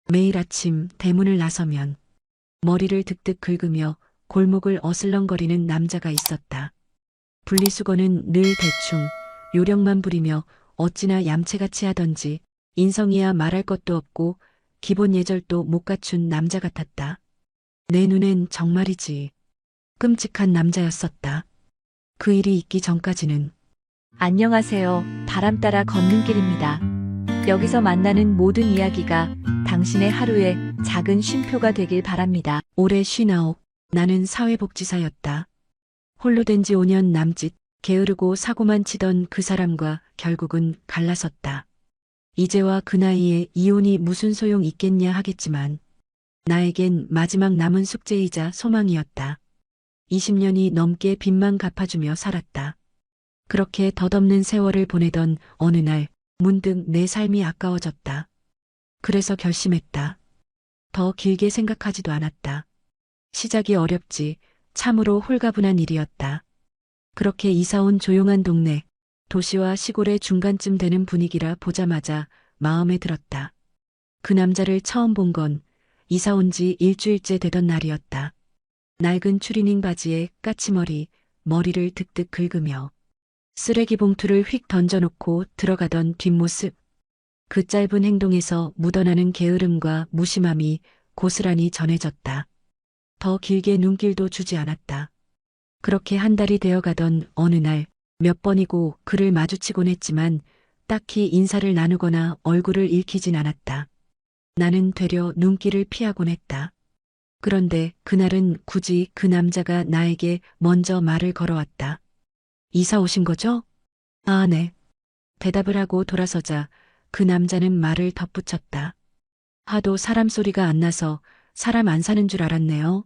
매일 아침 대문을 나서면 머리를 득득 긁으며 골목을 어슬렁거리는 남자가 있었다. 분리수거는 늘 대충 요령만 부리며 어찌나 얌체같이 하던지 인성이야 말할 것도 없고 기본 예절도 못 갖춘 남자 같았다. 내 눈엔 정말이지 끔찍한 남자였었다. 그 일이 있기 전까지는 안녕하세요. 바람 따라 걷는 길입니다. 여기서 만나는 모든 이야기가 당신의 하루에 작은 쉼표가 되길 바랍니다. 올해 59, 나는 사회복지사였다. 홀로 된 지 5년 남짓 게으르고 사고만 치던 그 사람과 결국은 갈라섰다. 이제와 그 나이에 이혼이 무슨 소용 있겠냐 하겠지만 나에겐 마지막 남은 숙제이자 소망이었다. 20년이 넘게 빚만 갚아주며 살았다. 그렇게 덧없는 세월을 보내던 어느 날 문득 내 삶이 아까워졌다. 그래서 결심했다. 더 길게 생각하지도 않았다. 시작이 어렵지 참으로 홀가분한 일이었다. 그렇게 이사온 조용한 동네, 도시와 시골의 중간쯤 되는 분위기라 보자마자 마음에 들었다. 그 남자를 처음 본 건 이사 온 지 일주일째 되던 날이었다. 낡은 추리닝 바지에 까치머리, 머리를 득득 긁으며 쓰레기 봉투를 휙 던져놓고 들어가던 뒷모습. 그 짧은 행동에서 묻어나는 게으름과 무심함이 고스란히 전해졌다. 더 길게 눈길도 주지 않았다. 그렇게 한 달이 되어가던 어느 날 몇 번이고 그를 마주치곤 했지만 딱히 인사를 나누거나 얼굴을 읽히진 않았다. 나는 되려 눈길을 피하곤 했다. 그런데 그날은 굳이 그 남자가 나에게 먼저 말을 걸어왔다. 이사 오신 거죠? 아, 네. 대답을 하고 돌아서자 그 남자는 말을 덧붙였다. 하도 사람 소리가 안 나서 사람 안 사는 줄 알았네요.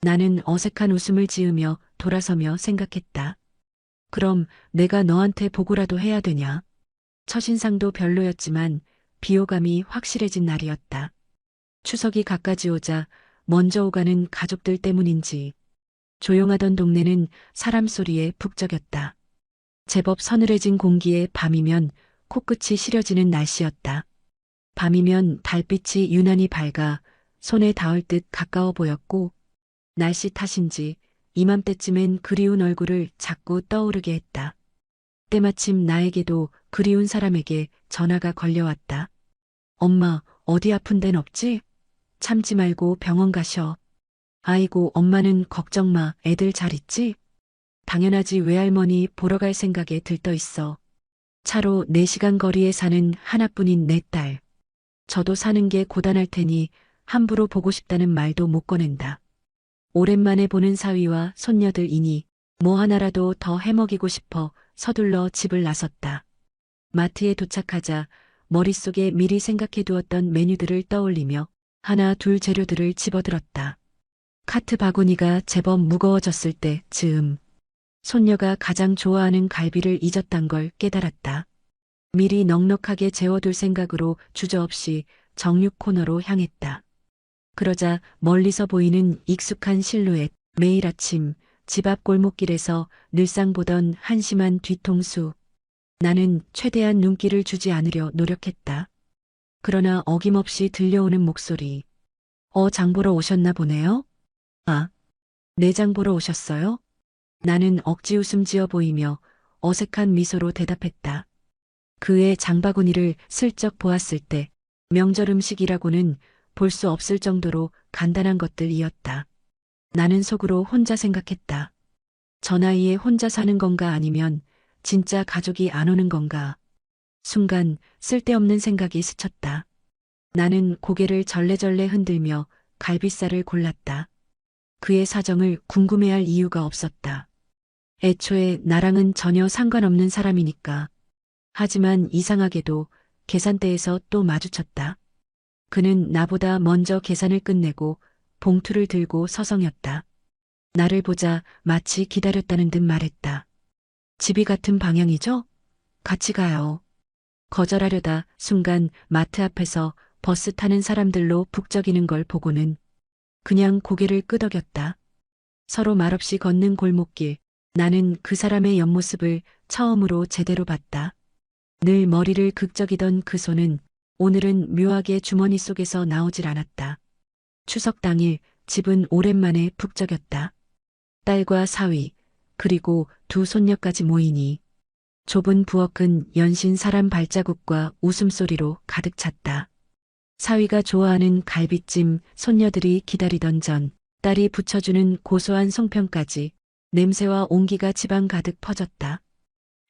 나는 어색한 웃음을 지으며 돌아서며 생각했다. 그럼 내가 너한테 보고라도 해야 되냐? 첫인상도 별로였지만 비호감이 확실해진 날이었다. 추석이 가까이 오자 먼저 오가는 가족들 때문인지 조용하던 동네는 사람 소리에 북적였다. 제법 서늘해진 공기에 밤이면 코끝이 시려지는 날씨였다. 밤이면 달빛이 유난히 밝아 손에 닿을 듯 가까워 보였고 날씨 탓인지 이맘때쯤엔 그리운 얼굴을 자꾸 떠오르게 했다. 때마침 나에게도 그리운 사람에게 전화가 걸려왔다. 엄마, 어디 아픈 데는 없지? 참지 말고 병원 가셔. 아이고, 엄마는 걱정 마. 애들 잘 있지? 당연하지. 외할머니 보러 갈 생각에 들떠 있어. 차로 4시간 거리에 사는 하나뿐인 내 딸. 저도 사는 게 고단할 테니 함부로 보고 싶다는 말도 못 꺼낸다. 오랜만에 보는 사위와 손녀들이니 뭐 하나라도 더 해먹이고 싶어 서둘러 집을 나섰다. 마트에 도착하자 머릿속에 미리 생각해두었던 메뉴들을 떠올리며 하나 둘 재료들을 집어들었다. 카트 바구니가 제법 무거워졌을 때 즈음 손녀가 가장 좋아하는 갈비를 잊었단 걸 깨달았다. 미리 넉넉하게 재워둘 생각으로 주저없이 정육 코너로 향했다. 그러자 멀리서 보이는 익숙한 실루엣, 매일 아침 집 앞 골목길에서 늘상 보던 한심한 뒤통수. 나는 최대한 눈길을 주지 않으려 노력했다. 그러나 어김없이 들려오는 목소리. 장 보러 오셨나 보네요? 아, 내장 보러 오셨어요? 나는 억지 웃음 지어 보이며 어색한 미소로 대답했다. 그의 장바구니를 슬쩍 보았을 때 명절 음식이라고는 볼 수 없을 정도로 간단한 것들이었다. 나는 속으로 혼자 생각했다. 저 나이에 혼자 사는 건가 아니면 진짜 가족이 안 오는 건가. 순간 쓸데없는 생각이 스쳤다. 나는 고개를 절레절레 흔들며 갈비살을 골랐다. 그의 사정을 궁금해할 이유가 없었다. 애초에 나랑은 전혀 상관없는 사람이니까. 하지만 이상하게도 계산대에서 또 마주쳤다. 그는 나보다 먼저 계산을 끝내고 봉투를 들고 서성였다. 나를 보자 마치 기다렸다는 듯 말했다. 집이 같은 방향이죠? 같이 가요. 거절하려다 순간 마트 앞에서 버스 타는 사람들로 북적이는 걸 보고는 그냥 고개를 끄덕였다. 서로 말없이 걷는 골목길, 나는 그 사람의 옆모습을 처음으로 제대로 봤다. 늘 머리를 극적이던 그 손은 오늘은 묘하게 주머니 속에서 나오질 않았다. 추석 당일 집은 오랜만에 북적였다. 딸과 사위, 그리고 두 손녀까지 모이니 좁은 부엌은 연신 사람 발자국과 웃음소리로 가득 찼다. 사위가 좋아하는 갈비찜, 손녀들이 기다리던 전, 딸이 부쳐주는 고소한 송편까지 냄새와 온기가 집안 가득 퍼졌다.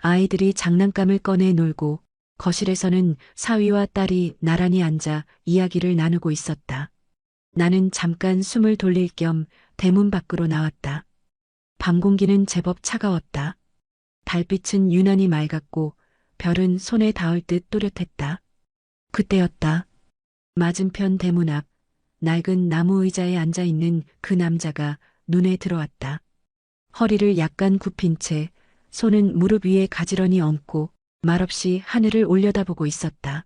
아이들이 장난감을 꺼내 놀고 거실에서는 사위와 딸이 나란히 앉아 이야기를 나누고 있었다. 나는 잠깐 숨을 돌릴 겸 대문 밖으로 나왔다. 밤 공기는 제법 차가웠다. 달빛은 유난히 맑았고 별은 손에 닿을 듯 또렷했다. 그때였다. 맞은편 대문 앞 낡은 나무 의자에 앉아 있는 그 남자가 눈에 들어왔다. 허리를 약간 굽힌 채 손은 무릎 위에 가지런히 얹고 말없이 하늘을 올려다보고 있었다.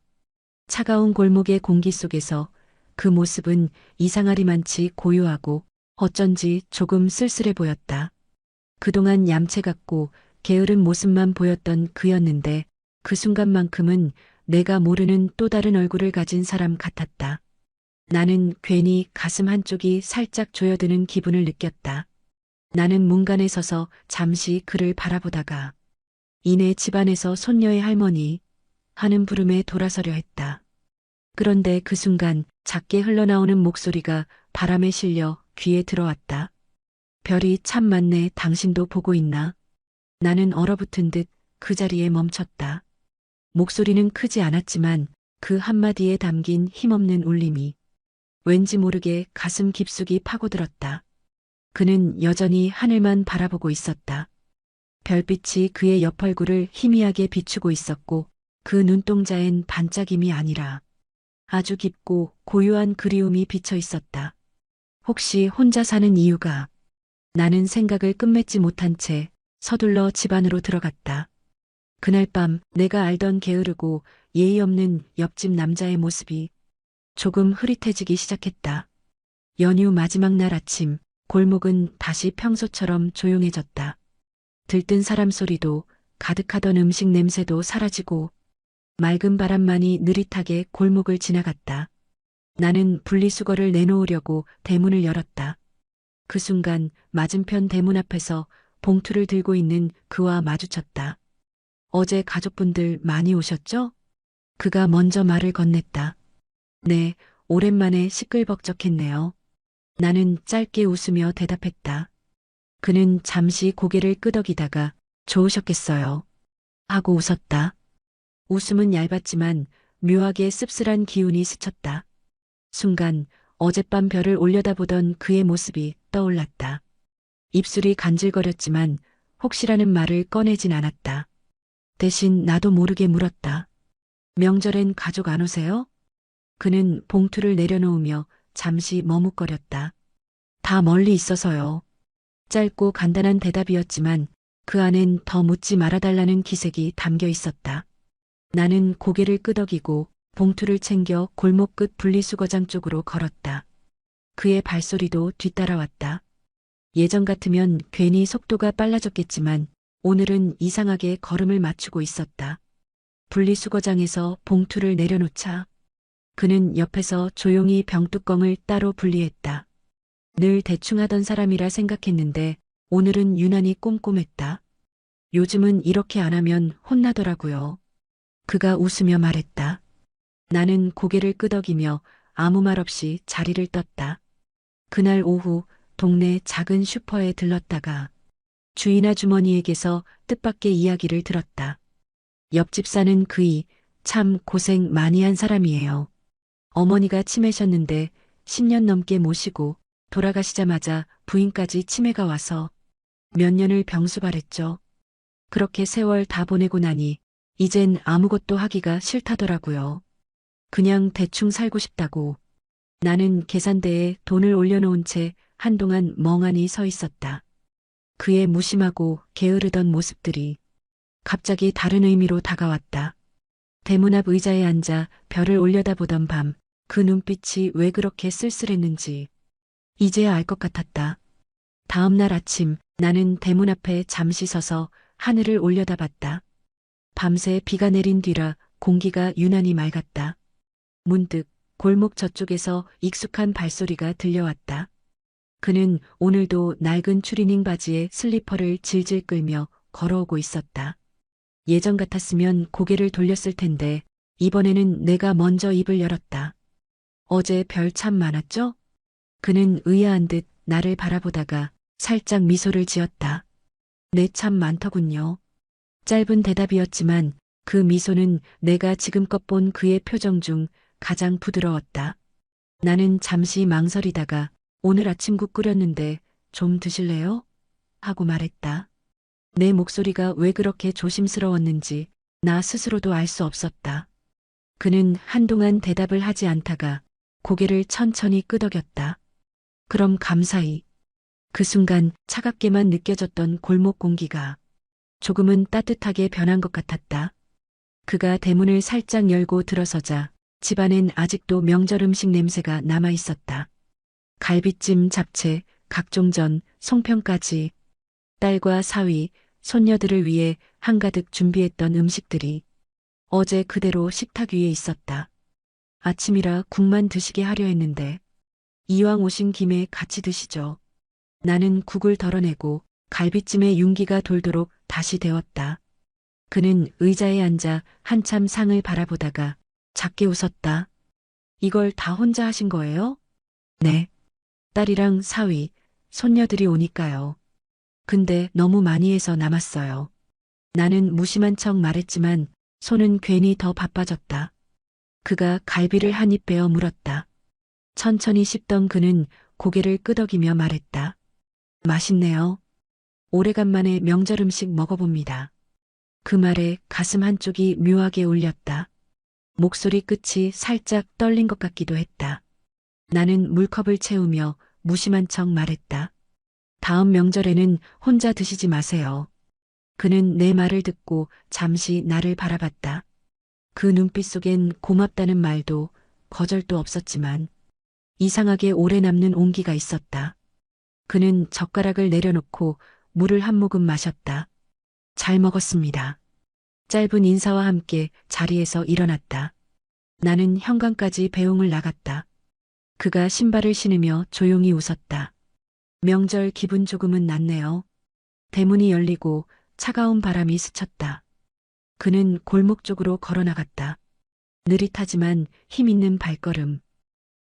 차가운 골목의 공기 속에서 그 모습은 이상하리만치 고요하고 어쩐지 조금 쓸쓸해 보였다. 그동안 얌체 같고 게으른 모습만 보였던 그였는데 그 순간만큼은 내가 모르는 또 다른 얼굴을 가진 사람 같았다. 나는 괜히 가슴 한쪽이 살짝 조여드는 기분을 느꼈다. 나는 문간에 서서 잠시 그를 바라보다가 이내 집안에서 손녀의 할머니 하는 부름에 돌아서려 했다. 그런데 그 순간 작게 흘러나오는 목소리가 바람에 실려 귀에 들어왔다. 별이 참 많네. 당신도 보고 있나? 나는 얼어붙은 듯 그 자리에 멈췄다. 목소리는 크지 않았지만 그 한마디에 담긴 힘없는 울림이 왠지 모르게 가슴 깊숙이 파고들었다. 그는 여전히 하늘만 바라보고 있었다. 별빛이 그의 옆 얼굴을 희미하게 비추고 있었고 그 눈동자엔 반짝임이 아니라 아주 깊고 고요한 그리움이 비쳐 있었다. 혹시 혼자 사는 이유가? 나는 생각을 끝맺지 못한 채 서둘러 집 안으로 들어갔다. 그날 밤 내가 알던 게으르고 예의 없는 옆집 남자의 모습이 조금 흐릿해지기 시작했다. 연휴 마지막 날 아침 골목은 다시 평소처럼 조용해졌다. 들뜬 사람 소리도 가득하던 음식 냄새도 사라지고 맑은 바람만이 느릿하게 골목을 지나갔다. 나는 분리수거를 내놓으려고 대문을 열었다. 그 순간 맞은편 대문 앞에서 봉투를 들고 있는 그와 마주쳤다. 어제 가족분들 많이 오셨죠? 그가 먼저 말을 건넸다. 네, 오랜만에 시끌벅적했네요. 나는 짧게 웃으며 대답했다. 그는 잠시 고개를 끄덕이다가 좋으셨겠어요. 하고 웃었다. 웃음은 얇았지만 묘하게 씁쓸한 기운이 스쳤다. 순간 어젯밤 별을 올려다보던 그의 모습이 떠올랐다. 입술이 간질거렸지만 혹시라는 말을 꺼내진 않았다. 대신 나도 모르게 물었다. 명절엔 가족 안 오세요? 그는 봉투를 내려놓으며 잠시 머뭇거렸다. 다 멀리 있어서요. 짧고 간단한 대답이었지만 그 안엔 더 묻지 말아달라는 기색이 담겨 있었다. 나는 고개를 끄덕이고 봉투를 챙겨 골목 끝 분리수거장 쪽으로 걸었다. 그의 발소리도 뒤따라왔다. 예전 같으면 괜히 속도가 빨라졌겠지만 오늘은 이상하게 걸음을 맞추고 있었다. 분리수거장에서 봉투를 내려놓자 그는 옆에서 조용히 병뚜껑을 따로 분리했다. 늘 대충 하던 사람이라 생각했는데 오늘은 유난히 꼼꼼했다. 요즘은 이렇게 안 하면 혼나더라고요. 그가 웃으며 말했다. 나는 고개를 끄덕이며 아무 말 없이 자리를 떴다. 그날 오후 동네 작은 슈퍼에 들렀다가 주인 아주머니에게서 뜻밖의 이야기를 들었다. 옆집 사는 그이 참 고생 많이 한 사람이에요. 어머니가 치매셨는데 10년 넘게 모시고 돌아가시자마자 부인까지 치매가 와서 몇 년을 병수발했죠. 그렇게 세월 다 보내고 나니 이젠 아무것도 하기가 싫다더라고요. 그냥 대충 살고 싶다고. 나는 계산대에 돈을 올려놓은 채 한동안 멍하니 서 있었다. 그의 무심하고 게으르던 모습들이 갑자기 다른 의미로 다가왔다. 대문 앞 의자에 앉아 별을 올려다보던 밤, 그 눈빛이 왜 그렇게 쓸쓸했는지 이제야 알 것 같았다. 다음 날 아침 나는 대문 앞에 잠시 서서 하늘을 올려다봤다. 밤새 비가 내린 뒤라 공기가 유난히 맑았다. 문득 골목 저쪽에서 익숙한 발소리가 들려왔다. 그는 오늘도 낡은 추리닝 바지에 슬리퍼를 질질 끌며 걸어오고 있었다. 예전 같았으면 고개를 돌렸을 텐데 이번에는 내가 먼저 입을 열었다. 어제 별 참 많았죠? 그는 의아한 듯 나를 바라보다가 살짝 미소를 지었다. 네, 참 많더군요. 짧은 대답이었지만 그 미소는 내가 지금껏 본 그의 표정 중 가장 부드러웠다. 나는 잠시 망설이다가 오늘 아침국 끓였는데 좀 드실래요? 하고 말했다. 내 목소리가 왜 그렇게 조심스러웠는지 나 스스로도 알 수 없었다. 그는 한동안 대답을 하지 않다가 고개를 천천히 끄덕였다. 그럼 감사히. 그 순간 차갑게만 느껴졌던 골목 공기가 조금은 따뜻하게 변한 것 같았다. 그가 대문을 살짝 열고 들어서자 집안엔 아직도 명절 음식 냄새가 남아 있었다. 갈비찜, 잡채, 각종전, 송편까지 딸과 사위, 손녀들을 위해 한가득 준비했던 음식들이 어제 그대로 식탁 위에 있었다. 아침이라 국만 드시게 하려 했는데 이왕 오신 김에 같이 드시죠. 나는 국을 덜어내고 갈비찜에 윤기가 돌도록 다시 데웠다. 그는 의자에 앉아 한참 상을 바라보다가 작게 웃었다. 이걸 다 혼자 하신 거예요? 네. 딸이랑 사위, 손녀들이 오니까요. 근데 너무 많이 해서 남았어요. 나는 무심한 척 말했지만 손은 괜히 더 바빠졌다. 그가 갈비를 한 입 베어 물었다. 천천히 씹던 그는 고개를 끄덕이며 말했다. 맛있네요. 오래간만에 명절 음식 먹어봅니다. 그 말에 가슴 한쪽이 묘하게 울렸다. 목소리 끝이 살짝 떨린 것 같기도 했다. 나는 물컵을 채우며 무심한 척 말했다. 다음 명절에는 혼자 드시지 마세요. 그는 내 말을 듣고 잠시 나를 바라봤다. 그 눈빛 속엔 고맙다는 말도 거절도 없었지만 이상하게 오래 남는 온기가 있었다. 그는 젓가락을 내려놓고 물을 한 모금 마셨다. 잘 먹었습니다. 짧은 인사와 함께 자리에서 일어났다. 나는 현관까지 배웅을 나갔다. 그가 신발을 신으며 조용히 웃었다. 명절 기분 조금은 낫네요. 대문이 열리고 차가운 바람이 스쳤다. 그는 골목 쪽으로 걸어나갔다. 느릿하지만 힘 있는 발걸음.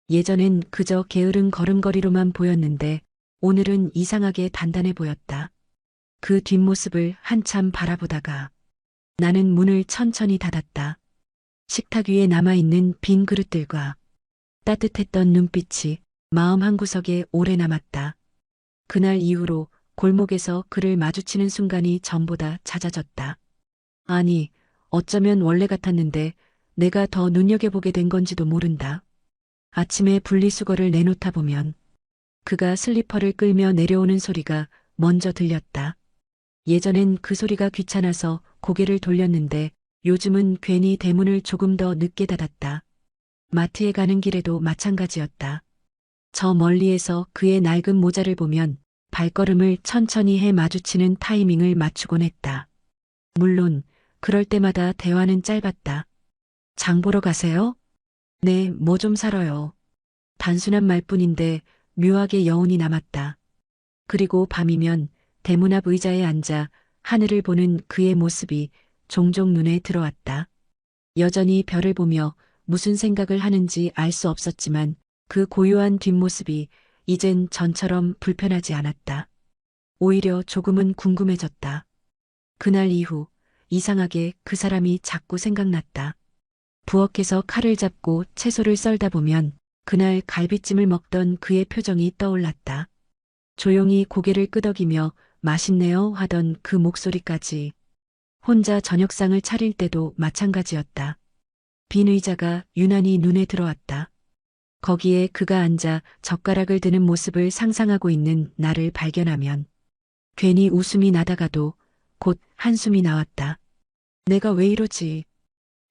예전엔 그저 게으른 걸음걸이로만 보였는데 오늘은 이상하게 단단해 보였다. 그 뒷모습을 한참 바라보다가 나는 문을 천천히 닫았다. 식탁 위에 남아있는 빈 그릇들과 따뜻했던 눈빛이 마음 한구석에 오래 남았다. 그날 이후로 골목에서 그를 마주치는 순간이 전보다 잦아졌다. 아니, 어쩌면 원래 같았는데 내가 더 눈여겨보게 된 건지도 모른다. 아침에 분리수거를 내놓다 보면 그가 슬리퍼를 끌며 내려오는 소리가 먼저 들렸다. 예전엔 그 소리가 귀찮아서 고개를 돌렸는데 요즘은 괜히 대문을 조금 더 늦게 닫았다. 마트에 가는 길에도 마찬가지였다. 저 멀리에서 그의 낡은 모자를 보면 발걸음을 천천히 해 마주치는 타이밍을 맞추곤 했다. 물론 그럴 때마다 대화는 짧았다. 장 보러 가세요? 네, 뭐 좀 사러요. 단순한 말뿐인데 묘하게 여운이 남았다. 그리고 밤이면 대문 앞 의자에 앉아 하늘을 보는 그의 모습이 종종 눈에 들어왔다. 여전히 별을 보며 무슨 생각을 하는지 알 수 없었지만 그 고요한 뒷모습이 이젠 전처럼 불편하지 않았다. 오히려 조금은 궁금해졌다. 그날 이후 이상하게 그 사람이 자꾸 생각났다. 부엌에서 칼을 잡고 채소를 썰다 보면 그날 갈비찜을 먹던 그의 표정이 떠올랐다. 조용히 고개를 끄덕이며 맛있네요 하던 그 목소리까지. 혼자 저녁상을 차릴 때도 마찬가지였다. 빈 의자가 유난히 눈에 들어왔다. 거기에 그가 앉아 젓가락을 드는 모습을 상상하고 있는 나를 발견하면 괜히 웃음이 나다가도 곧 한숨이 나왔다. 내가 왜 이러지?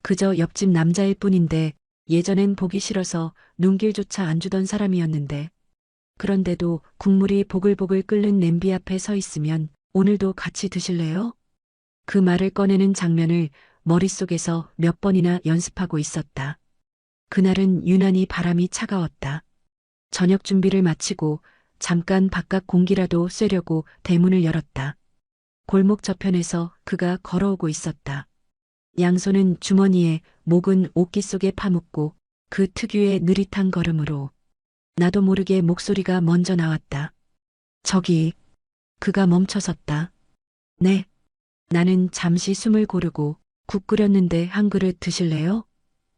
그저 옆집 남자일 뿐인데 예전엔 보기 싫어서 눈길조차 안 주던 사람이었는데 그런데도 국물이 보글보글 끓는 냄비 앞에 서 있으면 오늘도 같이 드실래요? 그 말을 꺼내는 장면을 머릿속에서 몇 번이나 연습하고 있었다. 그날은 유난히 바람이 차가웠다. 저녁 준비를 마치고 잠깐 바깥 공기라도 쐬려고 대문을 열었다. 골목 저편에서 그가 걸어오고 있었다. 양손은 주머니에, 목은 옷깃 속에 파묻고 그 특유의 느릿한 걸음으로 나도 모르게 목소리가 먼저 나왔다. 저기, 그가 멈춰섰다. 네. 나는 잠시 숨을 고르고 국 끓였는데 한 그릇 드실래요?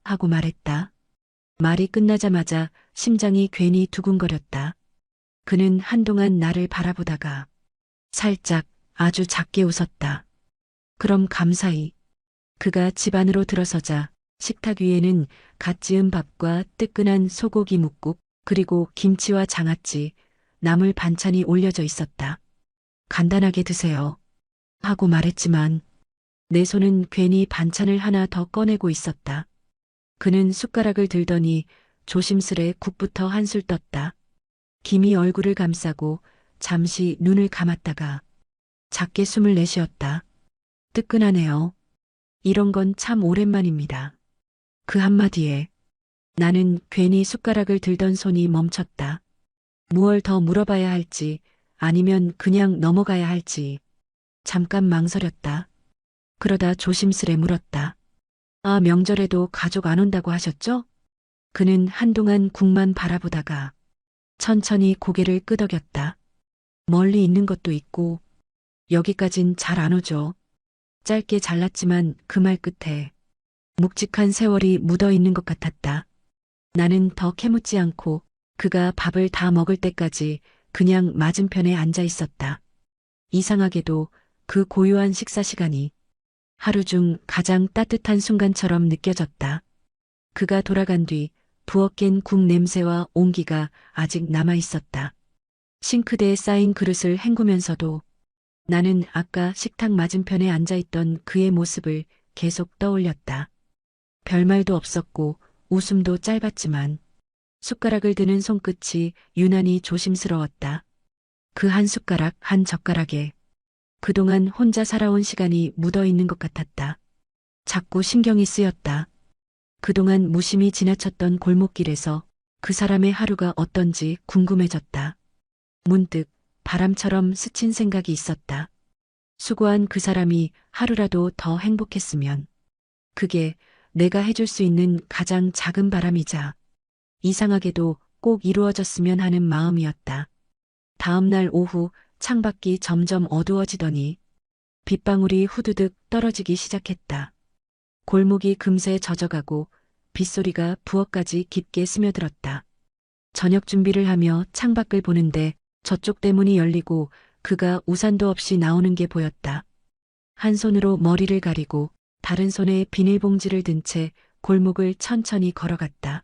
하고 말했다. 말이 끝나자마자 심장이 괜히 두근거렸다. 그는 한동안 나를 바라보다가 살짝 아주 작게 웃었다. 그럼 감사히. 그가 집 안으로 들어서자 식탁 위에는 갓 지은 밥과 뜨끈한 소고기 뭇국 그리고 김치와 장아찌, 나물 반찬이 올려져 있었다. 간단하게 드세요. 하고 말했지만 내 손은 괜히 반찬을 하나 더 꺼내고 있었다. 그는 숟가락을 들더니 조심스레 국부터 한술 떴다. 김이 얼굴을 감싸고 잠시 눈을 감았다가 작게 숨을 내쉬었다. 뜨끈하네요. 이런 건 참 오랜만입니다. 그 한마디에 나는 괜히 숟가락을 들던 손이 멈췄다. 무얼 더 물어봐야 할지 아니면 그냥 넘어가야 할지 잠깐 망설였다. 그러다 조심스레 물었다. 아, 명절에도 가족 안 온다고 하셨죠? 그는 한동안 국만 바라보다가 천천히 고개를 끄덕였다. 멀리 있는 것도 있고 여기까진 잘 안 오죠. 짧게 잘랐지만 그 말 끝에 묵직한 세월이 묻어 있는 것 같았다. 나는 더 캐묻지 않고 그가 밥을 다 먹을 때까지 그냥 맞은편에 앉아 있었다. 이상하게도 그 고요한 식사 시간이 하루 중 가장 따뜻한 순간처럼 느껴졌다. 그가 돌아간 뒤 부엌엔 국 냄새와 온기가 아직 남아 있었다. 싱크대에 쌓인 그릇을 헹구면서도 나는 아까 식탁 맞은편에 앉아있던 그의 모습을 계속 떠올렸다. 별말도 없었고 웃음도 짧았지만 숟가락을 드는 손끝이 유난히 조심스러웠다. 그 한 숟가락 한 젓가락에 그동안 혼자 살아온 시간이 묻어 있는 것 같았다. 자꾸 신경이 쓰였다. 그동안 무심히 지나쳤던 골목길에서 그 사람의 하루가 어떤지 궁금해졌다. 문득 바람처럼 스친 생각이 있었다. 수고한 그 사람이 하루라도 더 행복했으면 그게 내가 해줄 수 있는 가장 작은 바람이자 이상하게도 꼭 이루어졌으면 하는 마음이었다. 다음 날 오후 창밖이 점점 어두워지더니 빗방울이 후두둑 떨어지기 시작했다. 골목이 금세 젖어가고 빗소리가 부엌까지 깊게 스며들었다. 저녁 준비를 하며 창밖을 보는데 저쪽 대문이 열리고 그가 우산도 없이 나오는 게 보였다. 한 손으로 머리를 가리고 다른 손에 비닐봉지를 든 채 골목을 천천히 걸어갔다.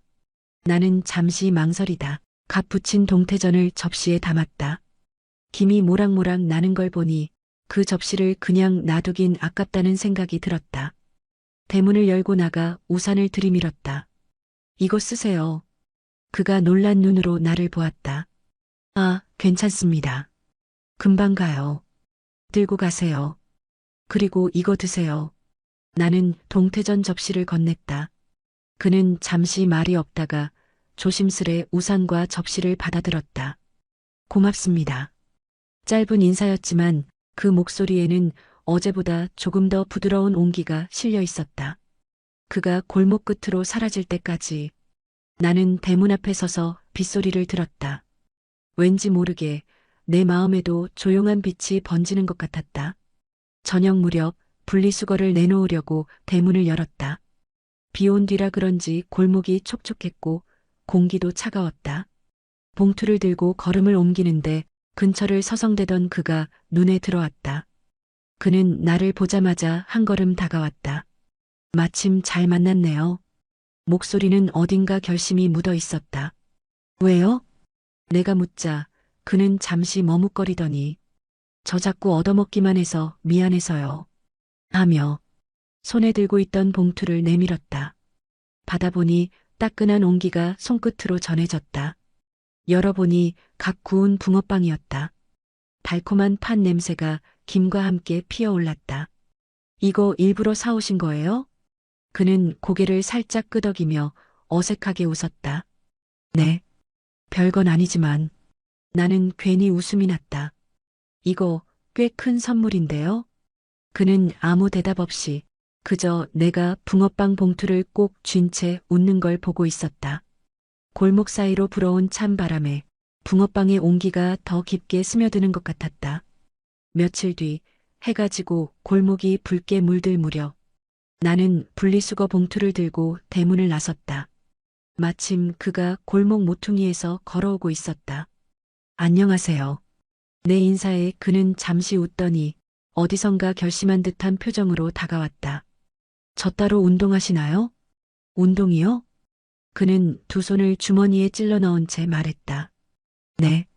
나는 잠시 망설이다 갓 부친 동태전을 접시에 담았다. 김이 모락모락 나는 걸 보니 그 접시를 그냥 놔두긴 아깝다는 생각이 들었다. 대문을 열고 나가 우산을 들이밀었다. 이거 쓰세요. 그가 놀란 눈으로 나를 보았다. 아, 괜찮습니다. 금방 가요. 들고 가세요. 그리고 이거 드세요. 나는 동태전 접시를 건넸다. 그는 잠시 말이 없다가 조심스레 우산과 접시를 받아들었다. 고맙습니다. 짧은 인사였지만 그 목소리에는 어제보다 조금 더 부드러운 온기가 실려 있었다. 그가 골목 끝으로 사라질 때까지 나는 대문 앞에 서서 빗소리를 들었다. 왠지 모르게 내 마음에도 조용한 빛이 번지는 것 같았다. 저녁 무렵 분리수거를 내놓으려고 대문을 열었다. 비 온 뒤라 그런지 골목이 촉촉했고 공기도 차가웠다. 봉투를 들고 걸음을 옮기는데 근처를 서성대던 그가 눈에 들어왔다. 그는 나를 보자마자 한 걸음 다가왔다. 마침 잘 만났네요. 목소리는 어딘가 결심이 묻어 있었다. 왜요? 내가 묻자 그는 잠시 머뭇거리더니 저 자꾸 얻어먹기만 해서 미안해서요. 하며 손에 들고 있던 봉투를 내밀었다. 받아보니 따끈한 온기가 손끝으로 전해졌다. 열어보니 각 구운 붕어빵이었다. 달콤한 팥 냄새가 김과 함께 피어올랐다. 이거 일부러 사오신 거예요? 그는 고개를 살짝 끄덕이며 어색하게 웃었다. 네. 별건 아니지만 나는 괜히 웃음이 났다. 이거 꽤 큰 선물인데요? 그는 아무 대답 없이 그저 내가 붕어빵 봉투를 꼭 쥔 채 웃는 걸 보고 있었다. 골목 사이로 불어온 찬바람에 붕어빵의 온기가 더 깊게 스며드는 것 같았다. 며칠 뒤 해가 지고 골목이 붉게 물들 무렵 나는 분리수거 봉투를 들고 대문을 나섰다. 마침 그가 골목 모퉁이에서 걸어오고 있었다. 안녕하세요. 내 인사에 그는 잠시 웃더니 어디선가 결심한 듯한 표정으로 다가왔다. 저 따로 운동하시나요? 운동이요? 그는 두 손을 주머니에 찔러 넣은 채 말했다. 네.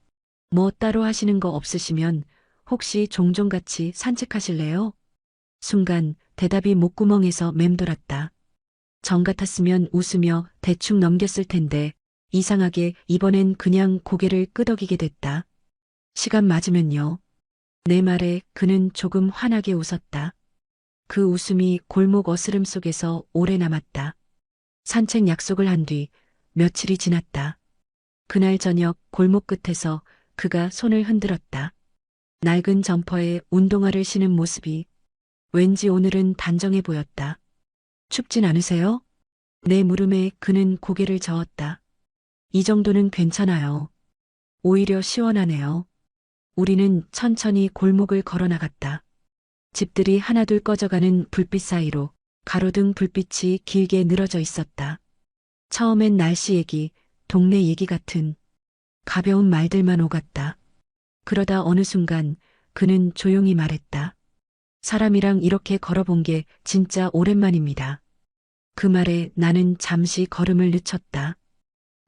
뭐 따로 하시는 거 없으시면 혹시 종종 같이 산책하실래요? 순간 대답이 목구멍에서 맴돌았다. 정 같았으면 웃으며 대충 넘겼을 텐데 이상하게 이번엔 그냥 고개를 끄덕이게 됐다. 시간 맞으면요. 내 말에 그는 조금 환하게 웃었다. 그 웃음이 골목 어스름 속에서 오래 남았다. 산책 약속을 한 뒤 며칠이 지났다. 그날 저녁 골목 끝에서 그가 손을 흔들었다. 낡은 점퍼에 운동화를 신은 모습이 왠지 오늘은 단정해 보였다. 춥진 않으세요? 내 물음에 그는 고개를 저었다. 이 정도는 괜찮아요. 오히려 시원하네요. 우리는 천천히 골목을 걸어 나갔다. 집들이 하나둘 꺼져가는 불빛 사이로 가로등 불빛이 길게 늘어져 있었다. 처음엔 날씨 얘기, 동네 얘기 같은 가벼운 말들만 오갔다. 그러다 어느 순간 그는 조용히 말했다. 사람이랑 이렇게 걸어본 게 진짜 오랜만입니다. 그 말에 나는 잠시 걸음을 늦췄다.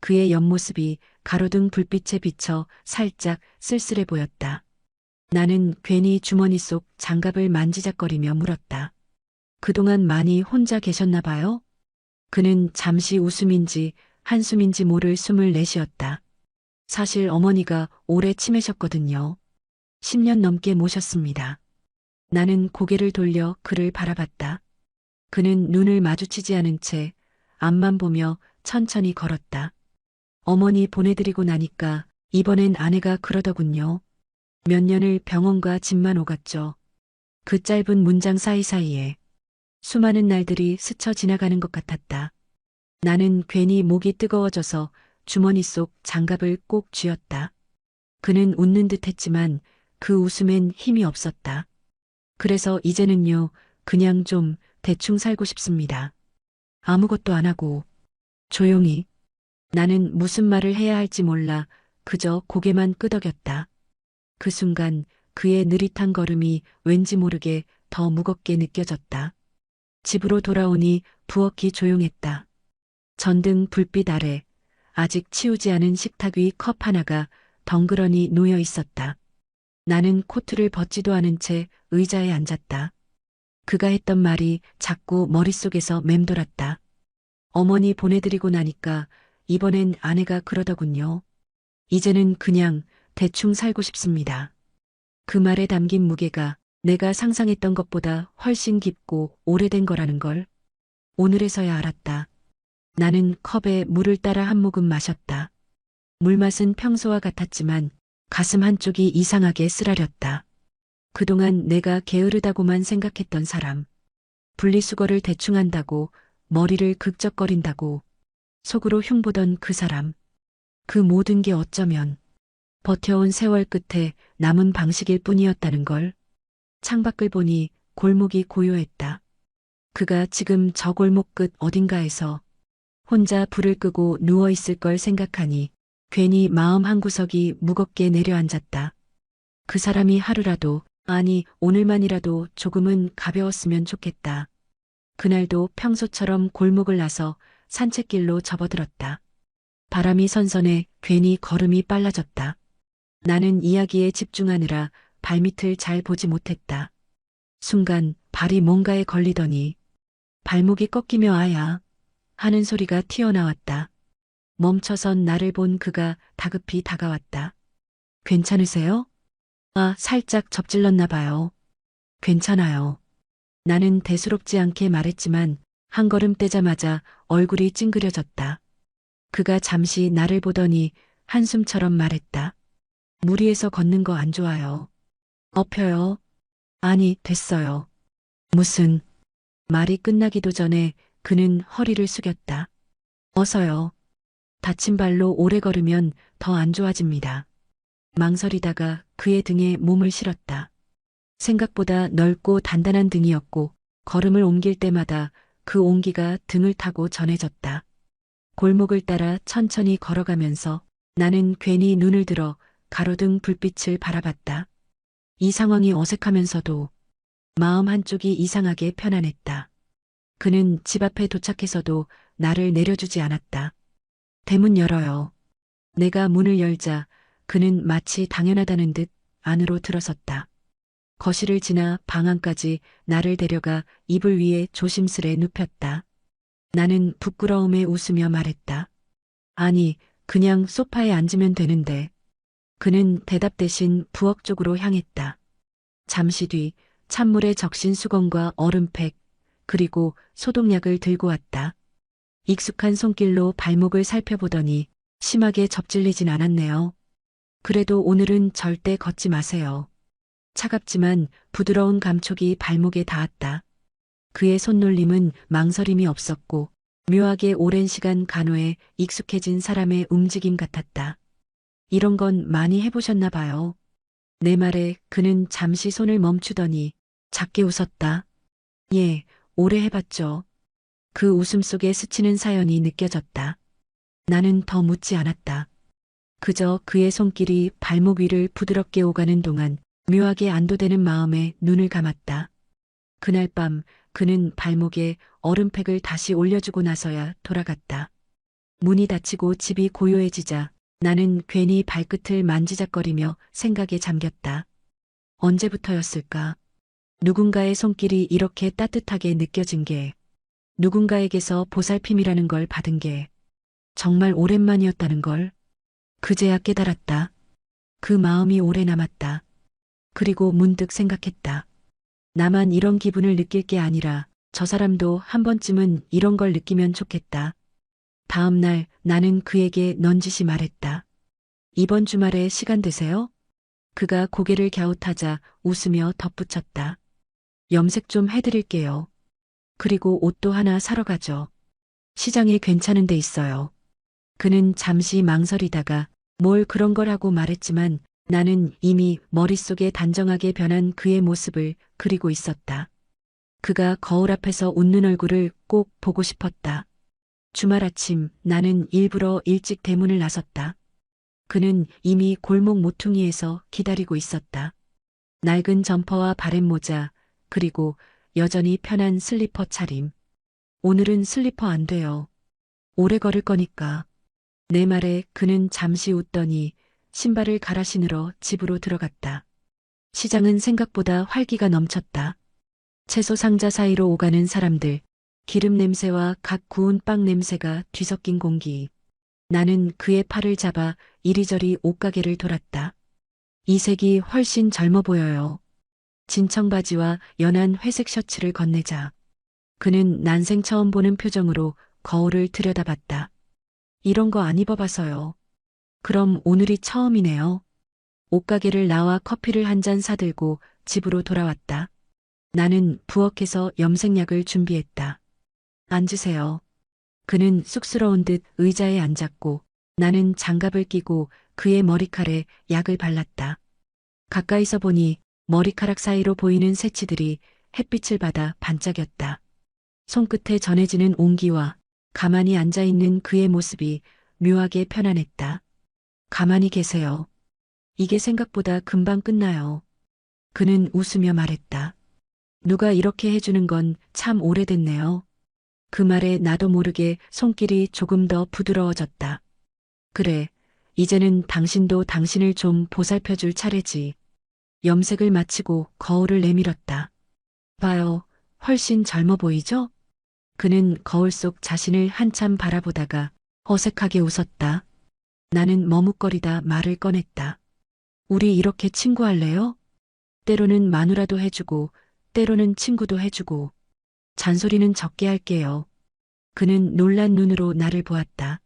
그의 옆모습이 가로등 불빛에 비쳐 살짝 쓸쓸해 보였다. 나는 괜히 주머니 속 장갑을 만지작거리며 물었다. 그동안 많이 혼자 계셨나 봐요? 그는 잠시 웃음인지 한숨인지 모를 숨을 내쉬었다. 사실 어머니가 오래 치매셨거든요. 10년 넘게 모셨습니다. 나는 고개를 돌려 그를 바라봤다. 그는 눈을 마주치지 않은 채 앞만 보며 천천히 걸었다. 어머니 보내드리고 나니까 이번엔 아내가 그러더군요. 몇 년을 병원과 집만 오갔죠. 그 짧은 문장 사이사이에 수많은 날들이 스쳐 지나가는 것 같았다. 나는 괜히 목이 뜨거워져서 주머니 속 장갑을 꼭 쥐었다. 그는 웃는 듯 했지만 그 웃음엔 힘이 없었다. 그래서 이제는요, 그냥 좀 대충 살고 싶습니다. 아무것도 안 하고, 조용히. 나는 무슨 말을 해야 할지 몰라 그저 고개만 끄덕였다. 그 순간 그의 느릿한 걸음이 왠지 모르게 더 무겁게 느껴졌다. 집으로 돌아오니 부엌이 조용했다. 전등 불빛 아래 아직 치우지 않은 식탁 위 컵 하나가 덩그러니 놓여 있었다. 나는 코트를 벗지도 않은 채 의자에 앉았다. 그가 했던 말이 자꾸 머릿속에서 맴돌았다. 어머니 보내드리고 나니까 이번엔 아내가 그러더군요. 이제는 그냥 대충 살고 싶습니다. 그 말에 담긴 무게가 내가 상상했던 것보다 훨씬 깊고 오래된 거라는 걸 오늘에서야 알았다. 나는 컵에 물을 따라 한 모금 마셨다. 물맛은 평소와 같았지만 가슴 한쪽이 이상하게 쓰라렸다. 그동안 내가 게으르다고만 생각했던 사람, 분리수거를 대충 한다고 머리를 극적거린다고 속으로 흉보던 그 사람, 그 모든 게 어쩌면 버텨온 세월 끝에 남은 방식일 뿐이었다는 걸. 창밖을 보니 골목이 고요했다. 그가 지금 저 골목 끝 어딘가에서 혼자 불을 끄고 누워 있을 걸 생각하니 괜히 마음 한구석이 무겁게 내려앉았다. 그 사람이 하루라도, 아니 오늘만이라도 조금은 가벼웠으면 좋겠다. 그날도 평소처럼 골목을 나서 산책길로 접어들었다. 바람이 선선해 괜히 걸음이 빨라졌다. 나는 이야기에 집중하느라 발밑을 잘 보지 못했다. 순간 발이 뭔가에 걸리더니 발목이 꺾이며 아야 하는 소리가 튀어나왔다. 멈춰선 나를 본 그가 다급히 다가왔다. 괜찮으세요? 아, 살짝 접질렀나 봐요. 괜찮아요. 나는 대수롭지 않게 말했지만 한 걸음 떼자마자 얼굴이 찡그려졌다. 그가 잠시 나를 보더니 한숨처럼 말했다. 무리해서 걷는 거 안 좋아요. 엎혀요. 아니, 됐어요. 무슨, 말이 끝나기도 전에 그는 허리를 숙였다. 어서요. 다친 발로 오래 걸으면 더 안 좋아집니다. 망설이다가 그의 등에 몸을 실었다. 생각보다 넓고 단단한 등이었고 걸음을 옮길 때마다 그 온기가 등을 타고 전해졌다. 골목을 따라 천천히 걸어가면서 나는 괜히 눈을 들어 가로등 불빛을 바라봤다. 이 상황이 어색하면서도 마음 한쪽이 이상하게 편안했다. 그는 집 앞에 도착해서도 나를 내려주지 않았다. 대문 열어요. 내가 문을 열자 그는 마치 당연하다는 듯 안으로 들어섰다. 거실을 지나 방 안까지 나를 데려가 이불 위에 조심스레 눕혔다. 나는 부끄러움에 웃으며 말했다. 아니, 그냥 소파에 앉으면 되는데. 그는 대답 대신 부엌 쪽으로 향했다. 잠시 뒤 찬물에 적신 수건과 얼음팩, 그리고 소독약을 들고 왔다. 익숙한 손길로 발목을 살펴보더니 심하게 접질리진 않았네요. 그래도 오늘은 절대 걷지 마세요. 차갑지만 부드러운 감촉이 발목에 닿았다. 그의 손놀림은 망설임이 없었고 묘하게 오랜 시간 간호에 익숙해진 사람의 움직임 같았다. 이런 건 많이 해보셨나 봐요. 내 말에 그는 잠시 손을 멈추더니 작게 웃었다. 예, 오래 해봤죠. 그 웃음 속에 스치는 사연이 느껴졌다. 나는 더 묻지 않았다. 그저 그의 손길이 발목 위를 부드럽게 오가는 동안 묘하게 안도되는 마음에 눈을 감았다. 그날 밤 그는 발목에 얼음팩을 다시 올려주고 나서야 돌아갔다. 문이 닫히고 집이 고요해지자 나는 괜히 발끝을 만지작거리며 생각에 잠겼다. 언제부터였을까? 누군가의 손길이 이렇게 따뜻하게 느껴진 게, 누군가에게서 보살핌이라는 걸 받은 게 정말 오랜만이었다는 걸 그제야 깨달았다. 그 마음이 오래 남았다. 그리고 문득 생각했다. 나만 이런 기분을 느낄 게 아니라 저 사람도 한 번쯤은 이런 걸 느끼면 좋겠다. 다음 날 나는 그에게 넌지시 말했다. 이번 주말에 시간 되세요? 그가 고개를 갸웃하자 웃으며 덧붙였다. 염색 좀 해드릴게요. 그리고 옷도 하나 사러 가죠. 시장에 괜찮은 데 있어요. 그는 잠시 망설이다가 뭘 그런 거라고 말했지만 나는 이미 머릿속에 단정하게 변한 그의 모습을 그리고 있었다. 그가 거울 앞에서 웃는 얼굴을 꼭 보고 싶었다. 주말 아침 나는 일부러 일찍 대문을 나섰다. 그는 이미 골목 모퉁이에서 기다리고 있었다. 낡은 점퍼와 바렛모자, 그리고 여전히 편한 슬리퍼 차림. 오늘은 슬리퍼 안 돼요. 오래 걸을 거니까. 내 말에 그는 잠시 웃더니 신발을 갈아 신으러 집으로 들어갔다. 시장은 생각보다 활기가 넘쳤다. 채소 상자 사이로 오가는 사람들, 기름 냄새와 갓 구운 빵 냄새가 뒤섞인 공기. 나는 그의 팔을 잡아 이리저리 옷가게를 돌았다. 이 색이 훨씬 젊어 보여요. 진청 바지와 연한 회색 셔츠를 건네자. 그는 난생 처음 보는 표정으로 거울을 들여다봤다. 이런 거 안 입어봐서요. 그럼 오늘이 처음이네요. 옷가게를 나와 커피를 한 잔 사들고 집으로 돌아왔다. 나는 부엌에서 염색약을 준비했다. 앉으세요. 그는 쑥스러운 듯 의자에 앉았고 나는 장갑을 끼고 그의 머리칼에 약을 발랐다. 가까이서 보니 머리카락 사이로 보이는 새치들이 햇빛을 받아 반짝였다. 손끝에 전해지는 온기와 가만히 앉아있는 그의 모습이 묘하게 편안했다. 가만히 계세요. 이게 생각보다 금방 끝나요. 그는 웃으며 말했다. 누가 이렇게 해주는 건 참 오래됐네요. 그 말에 나도 모르게 손길이 조금 더 부드러워졌다. 그래, 이제는 당신도 당신을 좀 보살펴줄 차례지. 염색을 마치고 거울을 내밀었다. 봐요, 훨씬 젊어 보이죠? 그는 거울 속 자신을 한참 바라보다가 어색하게 웃었다. 나는 머뭇거리다 말을 꺼냈다. 우리 이렇게 친구할래요? 때로는 마누라도 해주고, 때로는 친구도 해주고. 잔소리는 적게 할게요. 그는 놀란 눈으로 나를 보았다.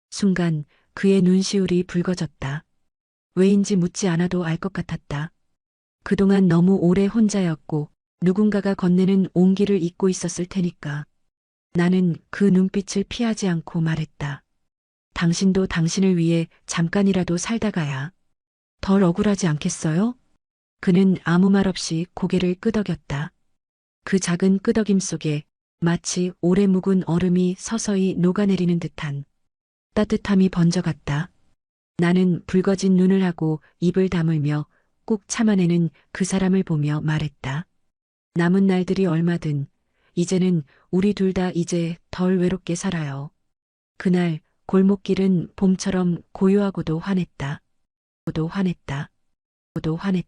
순간 그의 눈시울이 붉어졌다. 왜인지 묻지 않아도 알 것 같았다. 그동안 너무 오래 혼자였고 누군가가 건네는 온기를 잊고 있었을 테니까. 나는 그 눈빛을 피하지 않고 말했다. 당신도 당신을 위해 잠깐이라도 살다가야 덜 억울하지 않겠어요? 그는 아무 말 없이 고개를 끄덕였다. 그 작은 끄덕임 속에 마치 오래 묵은 얼음이 서서히 녹아내리는 듯한 따뜻함이 번져갔다. 나는 붉어진 눈을 하고 입을 다물며 꾹 참아내는 그 사람을 보며 말했다. 남은 날들이 얼마든 이제는 우리 둘 다 이제 덜 외롭게 살아요. 그날 골목길은 봄처럼 고요하고도 환했다. 고도 환했다. 고도 환했다.